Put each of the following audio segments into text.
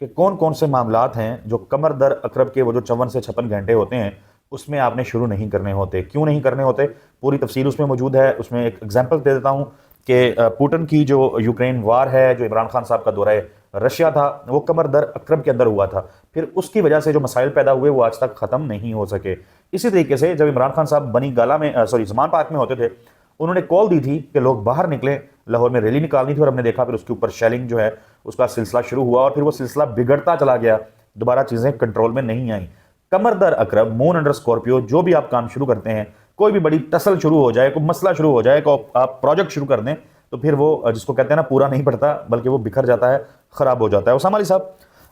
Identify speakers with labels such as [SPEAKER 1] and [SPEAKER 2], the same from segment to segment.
[SPEAKER 1] کہ کون کون سے معاملات ہیں جو قمر در عقرب کے وہ جو 54 سے 56 گھنٹے ہوتے ہیں اس میں آپ نے شروع نہیں کرنے ہوتے. کیوں نہیں کرنے ہوتے؟ پوری تفصیل اس میں موجود ہے. اس میں ایک ایگزامپل دے دیتا ہوں کہ پوٹن کی جو یوکرین وار ہے، جو عمران خان صاحب کا دورہ رشیا تھا، وہ قمر در عقرب کے اندر ہوا تھا. پھر اس کی وجہ سے جو مسائل پیدا ہوئے وہ آج تک ختم نہیں ہو سکے. اسی طریقے سے جب عمران خان صاحب بنی گالا میں زمان پارک میں ہوتے تھے، انہوں نے کال دی تھی کہ لوگ باہر نکلیں، لاہور میں ریلی نکالنی تھی، اور ہم نے دیکھا پھر اس کے اوپر شیلنگ جو ہے اس کا سلسلہ شروع ہوا، اور پھر وہ سلسلہ بگڑتا چلا گیا، دوبارہ چیزیں کنٹرول میں نہیں آئیں. قمر در عقرب، مون انڈر اسکارپیو، جو بھی آپ کام شروع کرتے ہیں، کوئی بھی بڑی ٹسل شروع ہو جائے، کوئی مسئلہ شروع ہو جائے، آپ پروجیکٹ شروع کر دیں تو پھر وہ جس کو کہتے ہیں نا پورا نہیں پڑتا بلکہ وہ بکھر جاتا ہے، خراب ہو جاتا ہے. اسامہ علی صاحب،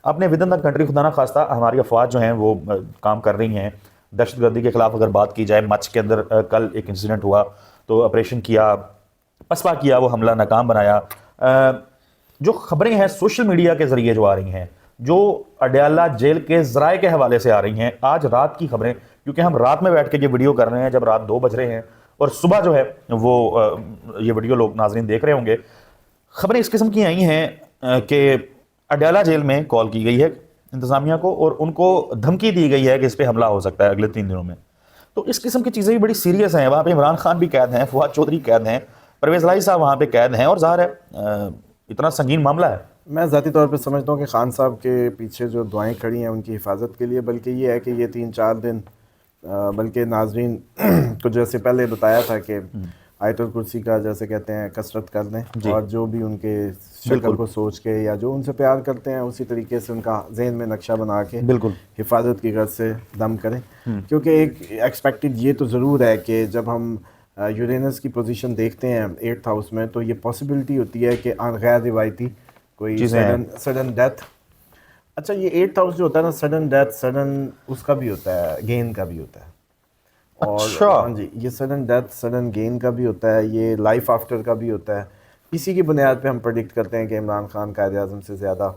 [SPEAKER 1] آپ نے ود ان دا کنٹری خدا نہ خواستہ ہماری افواج جو ہیں وہ کام کر رہی ہیں دہشت گردی کے خلاف. اگر بات کی جائے، مچ کے اندر کل ایک انسیڈنٹ ہوا تو آپریشن کیا، پسپا کیا، وہ حملہ ناکام بنایا. جو خبریں ہیں سوشل میڈیا کے ذریعے جو آ رہی ہیں، جو اڈیالہ جیل کے ذرائع کے حوالے سے آ رہی ہیں، آج رات کی خبریں، کیونکہ ہم رات میں بیٹھ کے یہ ویڈیو کر رہے ہیں جب رات 2 بج رہے ہیں اور صبح جو ہے وہ یہ ویڈیو لوگ ناظرین دیکھ رہے ہوں گے، خبریں اس قسم کی آئی ہیں کہ اڈیالہ جیل میں کال کی گئی ہے انتظامیہ کو اور ان کو دھمکی دی گئی ہے کہ اس پہ حملہ ہو سکتا ہے اگلے 3 دنوں میں. تو اس قسم کی چیزیں بھی بڑی سیریس ہیں. وہاں پہ عمران خان بھی قید ہیں، فواد چودھری قید ہیں، پرویز الہی صاحب وہاں پہ قید ہیں، اور ظاہر ہے اتنا سنگین معاملہ ہے.
[SPEAKER 2] میں ذاتی طور پہ سمجھتا ہوں کہ خان صاحب کے پیچھے جو دعائیں کھڑی ہیں ان کی حفاظت کے لیے، بلکہ یہ ہے کہ یہ 3-4 دن، بلکہ ناظرین کو جیسے پہلے بتایا تھا کہ آیت الکرسی کا جیسے کہتے ہیں کثرت کر دیں، اور جو بھی ان کے شکل کو سوچ کے یا جو ان سے پیار کرتے ہیں اسی طریقے سے ان کا ذہن میں نقشہ بنا کے
[SPEAKER 1] بالکل
[SPEAKER 2] حفاظت کی غرض سے دم کریں. کیونکہ ایک ایکسپیکٹڈ یہ تو ضرور ہے کہ جب ہم یورینس کی پوزیشن دیکھتے ہیں 8th ہاؤس میں، تو یہ پاسبلٹی ہوتی ہے کہ غیر روایتی کوئی سڈن ڈیتھ. اچھا، یہ 8th ہاؤس جو ہوتا ہے نا، سڈن ڈیتھ، سڈن اس کا بھی ہوتا ہے، گین کا بھی ہوتا ہے. اور ہاں جی، یہ سڈن ڈیتھ، سڈن گین کا بھی ہوتا ہے، یہ لائف آفٹر کا بھی ہوتا ہے. اسی کی بنیاد پہ ہم پریڈکٹ کرتے ہیں کہ عمران خان قائد اعظم سے زیادہ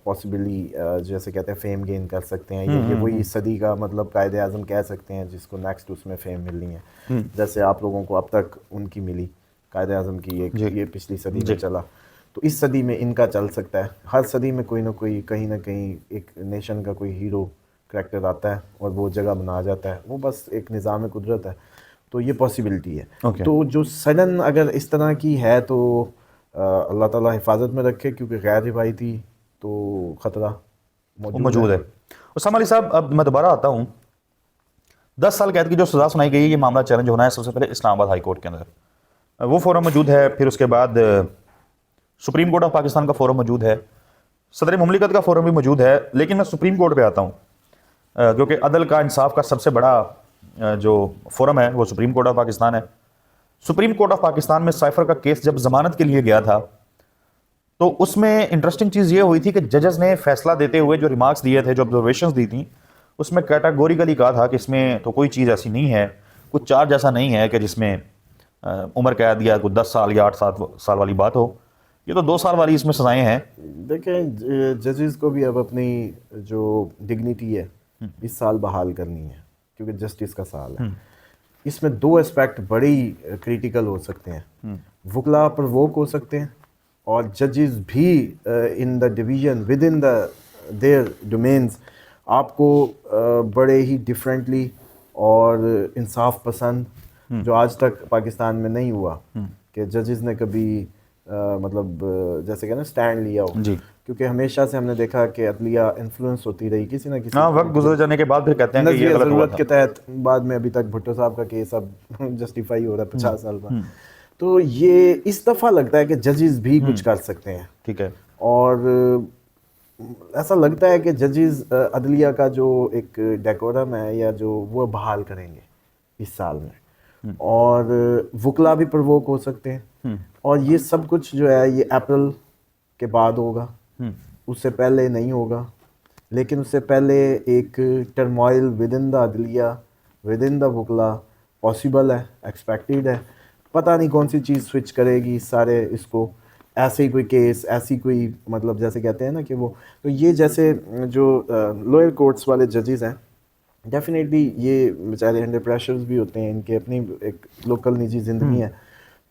[SPEAKER 2] پاسبلی جیسے کہتے ہیں فیم گین کر سکتے ہیں. یہ وہی صدی کا مطلب قائد اعظم کہہ سکتے ہیں جس کو نیکسٹ اس میں فیم ملنی ہے، جیسے آپ لوگوں کو اب تک ان کی ملی قائد اعظم کی ایک، یہ پچھلی صدی میں چلا، تو اس صدی میں ان کا چل سکتا ہے. ہر صدی میں کوئی نہ کوئی کہیں نہ کہیں ایک نیشن کا کوئی ہیرو کریکٹر آتا ہے اور وہ جگہ بنا جاتا ہے. وہ بس ایک نظام قدرت ہے، تو یہ پاسبلٹی ہے. تو جو سڈن اگر اس طرح کی ہے تو اللہ تعالیٰ حفاظت میں رکھے، کیونکہ غیر روایتی تو خطرہ موجود ہے.
[SPEAKER 1] اسامہ علی صاحب، اب میں دوبارہ آتا ہوں. 10 سال قید کی جو سزا سنائی گئی ہے، یہ معاملہ چیلنج ہونا ہے سب سے پہلے اسلام آباد ہائی کورٹ کے اندر. وہ فورم موجود ہے، پھر اس کے بعد سپریم کورٹ آف پاکستان کا فورم موجود ہے، صدر مملکت کا فورم بھی موجود ہے. لیکن میں سپریم کورٹ پہ آتا ہوں کیونکہ عدل کا، انصاف کا سب سے بڑا جو فورم ہے وہ سپریم کورٹ آف پاکستان ہے. سپریم کورٹ آف پاکستان میں سائفر کا کیس جب ضمانت کے لیے گیا تھا تو اس میں انٹرسٹنگ چیز یہ ہوئی تھی کہ ججز نے فیصلہ دیتے ہوئے جو ریمارکس دیے تھے، جو آبزرویشنز دی تھیں، اس میں کیٹاگوریکلی کہا تھا کہ اس میں تو کوئی چیز ایسی نہیں ہے، کچھ چارج ایسا نہیں ہے کہ جس میں عمر قید یا کوئی 10 سال یا 8 سال والی بات ہو. یہ تو 2 سال والی اس میں سزائیں ہیں.
[SPEAKER 2] دیکھیں، ججز کو بھی اب اپنی جو ڈگنیٹی ہے اس سال بحال کرنی ہے، کیونکہ جسٹس کا سال ہے. اس میں 2 اسپیکٹ بڑی کریٹیکل ہو سکتے ہیں. وکلا پرووک ہو سکتے ہیں، اور ججز بھی in the division with in the their domains آپ کو بڑے ہی ڈفرینٹلی اور انصاف پسند، جو آج تک پاکستان میں نہیں ہوا کہ ججز نے کبھی مطلب جیسے کہ نا اسٹینڈ لیا ہو. کیونکہ ہمیشہ سے ہم نے دیکھا کہ عدلیہ انفلوئنس ہوتی رہی کسی نہ کسی
[SPEAKER 1] وقت گزر جانے کے بعد پھر کہتے ہیں کہ یہ غلط ہوا تھا.
[SPEAKER 2] ضرورت کے تحت بعد میں ابھی تک بھٹو صاحب کا کیس اب جسٹیفائی ہو رہا ہے 50 سال بعد. تو یہ اس دفعہ لگتا ہے کہ ججز بھی کچھ کر سکتے ہیں.
[SPEAKER 1] ٹھیک ہے.
[SPEAKER 2] اور ایسا لگتا ہے کہ ججز عدلیہ کا جو ایک ڈیکورم ہے یا جو وہ بحال کریں گے اس سال میں. اور وکلا بھی پرووک ہو سکتے ہیں، اور یہ سب کچھ جو ہے یہ اپریل کے بعد ہوگا، اس سے پہلے نہیں ہوگا. لیکن اس سے پہلے ایک ٹرموائل ود ان دا عدلیہ، ود ان دا وکلا پاسبل ہے، ایکسپیکٹڈ ہے. پتہ نہیں کون سی چیز سوئچ کرے گی سارے اس کو، ایسے ہی کوئی کیس، ایسی کوئی مطلب جیسے کہتے ہیں نا کہ وہ. تو یہ جیسے جو لوئر کورٹس والے ججز ہیں، ڈیفینیٹلی یہ بیچارے انڈر پریشرز بھی ہوتے ہیں، ان کے اپنی ایک لوکل نجی زندگی ہے.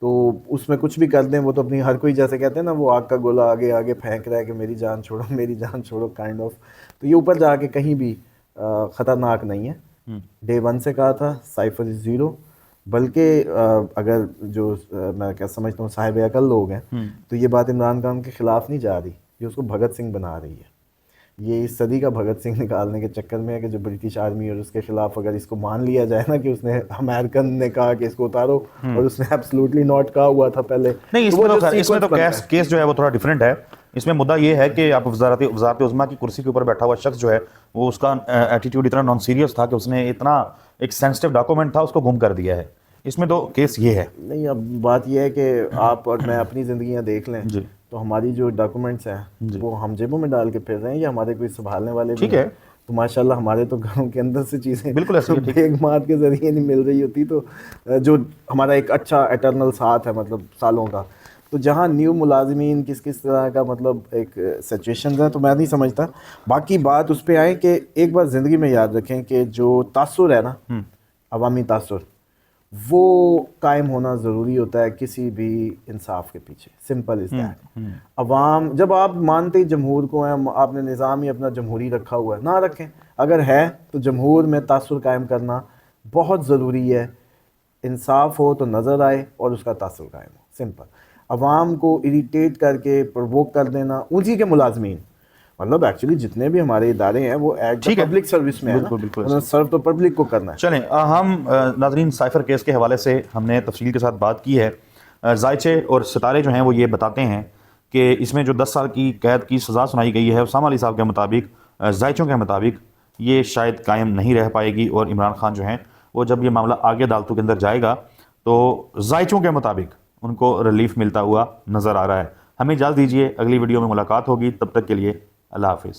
[SPEAKER 2] تو اس میں کچھ بھی کر دیں وہ تو اپنی ہر کوئی جیسے کہتے ہیں نا وہ آگ کا گولا آگے آگے پھینک رہا ہے کہ میری جان چھوڑو میری جان چھوڑو کائنڈ آف. تو یہ اوپر جا کے کہیں بھی خطرناک نہیں ہے. ڈے 1 سے کہا تھا سائفر از زیرو. بلکہ اگر جو میں کیا سمجھتا ہوں صاحب عقل لوگ ہیں تو یہ بات عمران خان کے خلاف نہیں جا رہی, یہ اس کو بھگت سنگھ بنا رہی ہے. یہ اس صدی کا بھگت سنگھ نکالنے کے چکر میں ہے کہ جو برٹش آرمی اور اس کے خلاف اگر اس کو مان لیا جائے نا کہ اس نے امریکن نے کہا کہ اس کو اتارو اور اس نے ایبسلوٹلی ناٹ کہا ہوا تھا پہلے.
[SPEAKER 1] نہیں اس میں تو کیس جو ہے وہ تھوڑا ڈیفرنٹ ہے. اس میں مدعا یہ ہے کہ آپ وزارت عظمیٰ کی کرسی کے اوپر بیٹھا ہوا شخص جو ہے وہ اس کا ایٹیٹیوڈ اتنا نان سیریس تھا کہ اس نے اتنا ایک سینسٹیو ڈاکومنٹ تھا اس کو گم کر دیا ہے. اس میں تو کیس یہ ہے.
[SPEAKER 2] نہیں اب بات یہ ہے کہ آپ اور میں اپنی زندگیاں دیکھ لیں تو ہماری جو ڈاکومنٹس ہیں وہ ہم جیبوں میں ڈال کے پھر رہے ہیں یا ہمارے کوئی سنبھالنے والے بھی ہیں. تو ماشاءاللہ ہمارے تو گھروں کے اندر سے چیزیں
[SPEAKER 1] بالکل ایسے
[SPEAKER 2] بیگ مات کے ذریعے نہیں مل رہی ہوتی. تو جو ہمارا ایک اچھا اٹرنل ساتھ ہے مطلب سالوں کا, تو جہاں نیو ملازمین کس طرح کا مطلب ایک سچویشنز ہیں تو میں نہیں سمجھتا. باقی بات اس پہ آئے کہ ایک بات زندگی میں یاد رکھیں کہ جو تاثر ہے نا عوامی تاثر وہ قائم ہونا ضروری ہوتا ہے کسی بھی انصاف کے پیچھے. Simple is that. عوام جب آپ مانتے ہی جمہور کو ہیں, آپ نے نظام ہی اپنا جمہوری رکھا ہوا ہے, نہ رکھیں. اگر ہے تو جمہور میں تاثر قائم کرنا بہت ضروری ہے. انصاف ہو تو نظر آئے اور اس کا تاثر قائم ہو. سمپل. عوام کو اریٹیٹ کر کے پرووک کر دینا اونچی کے ملازمین مطلب ایکچولی جتنے بھی ہمارے ادارے ہیں وہ ایٹ پبلک سروس میں ہیں, سرو تو پبلک کو کرنا ہے.
[SPEAKER 1] چلیں ہم ناظرین سائفر کیس کے حوالے سے ہم نے تفصیل کے ساتھ بات کی ہے. ذائچے اور ستارے جو ہیں وہ یہ بتاتے ہیں کہ اس میں جو 10 سال کی قید کی سزا سنائی گئی ہے اسامہ علی صاحب کے مطابق, ذائچوں کے مطابق یہ شاید قائم نہیں رہ پائے گی. اور عمران خان جو ہیں وہ جب یہ معاملہ آگے عدالتوں کے اندر جائے گا تو ذائچوں کے مطابق ان کو ریلیف ملتا ہوا نظر آ رہا ہے. ہمیں اجازت دیجیے, اگلی ویڈیو میں ملاقات ہوگی. تب تک کے لیے اللہ حافظ.